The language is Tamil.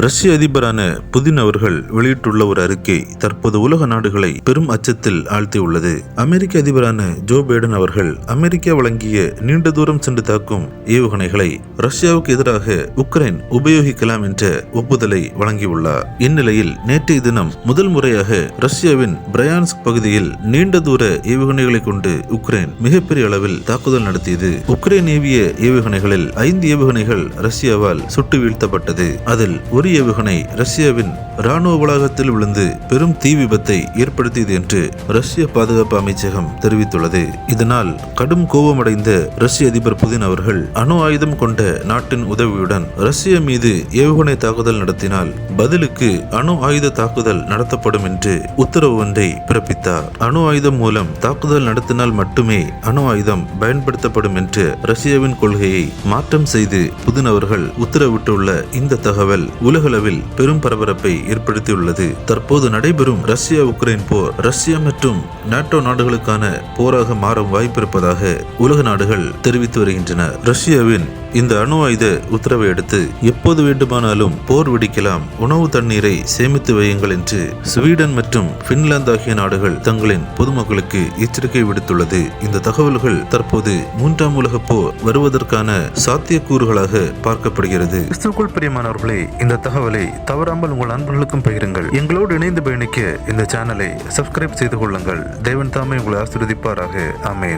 ரஷ்ய அதிபரான புதின் அவர்கள் வெளியிட்டுள்ள ஒரு அறிக்கை தற்போது உலக நாடுகளை பெரும் அச்சத்தில் ஆழ்த்தியுள்ளது. அமெரிக்க அதிபரான ஜோ பைடன் அவர்கள் அமெரிக்கா வழங்கிய நீண்ட தூரம் சென்று தாக்கும் ஏவுகணைகளை ரஷ்யாவுக்கு எதிராக உக்ரைன் உபயோகிக்கலாம் என்ற ஒப்புதலை வழங்கியுள்ளார். இந்நிலையில் நேற்றைய தினம் முதல் முறையாக ரஷ்யாவின் பிரையான்ஸ்க் பகுதியில் நீண்ட தூர ஏவுகணைகளை கொண்டு உக்ரைன் மிகப்பெரிய அளவில் தாக்குதல் நடத்தியது. உக்ரைன் ஏவிய ஏவுகணைகளில் 5 ஏவுகணைகள் ரஷ்யாவால் சுட்டு வீழ்த்தப்பட்டது. அதில் ஒரு ஏவுகணை ரஷ்யாவின் ராணுவ வளாகத்தில் விழுந்து பெரும் தீ விபத்தை ஏற்படுத்தியது என்று ரஷ்ய பாதுகாப்பு அமைச்சகம் தெரிவித்துள்ளது. இதனால் கடும் கோபமடைந்த ரஷ்ய அதிபர் புதின் அவர்கள் அணு ஆயுதம் கொண்ட நாட்டின் உதவியுடன் ரஷ்யா மீது ஏவுகணை தாக்குதல் நடத்தினால் பதிலுக்கு அணு ஆயுத தாக்குதல் நடத்தப்படும் என்று உத்தரவு ஒன்றை பிறப்பித்தார். அணு ஆயுதம் மூலம் தாக்குதல் நடத்தினால் மட்டுமே அணு ஆயுதம் பயன்படுத்தப்படும் என்று ரஷ்யாவின் கொள்கையை மாற்றம் செய்து புதின் அவர்கள் உத்தரவிட்டுள்ள இந்த தகவல் உலகளவில் பெரும் பரபரப்பை ஏற்படுத்தியுள்ளது. தற்போது நடைபெறும் ரஷ்யா உக்ரைன் போர் ரஷ்யா மற்றும் நாட்டோ நாடுகளுக்கான போராக மாறும் வாய்ப்பிருப்பதாக உலக நாடுகள் தெரிவித்து வருகின்றன. ரஷ்யாவின் இந்த அணு ஆயுத உத்தரவை அடுத்து எப்போது வேண்டுமானாலும் போர் வெடிக்கலாம், உணவு தண்ணீரை சேமித்து வையுங்கள் என்று ஸ்வீடன் மற்றும் பின்லாந்து ஆகிய நாடுகள் தங்களின் பொதுமக்களுக்கு எச்சரிக்கை விடுத்துள்ளது. இந்த தகவல்கள் தற்போது 3ஆம் உலக போர் வருவதற்கான சாத்தியக்கூறுகளாக பார்க்கப்படுகிறது. கிறிஸ்துவுக்குள் பிரியமானவர்களே, இந்த தகவலை தவறாமல் உங்கள் நண்பர்களுக்கும் பகிருங்கள். எங்களோடு இணைந்து பயணிக்க இந்த சேனலை சப்ஸ்கிரைப் செய்து கொள்ளுங்கள். தேவன் தாமே உங்களை ஆசீர்வதிப்பாராக. ஆமென்.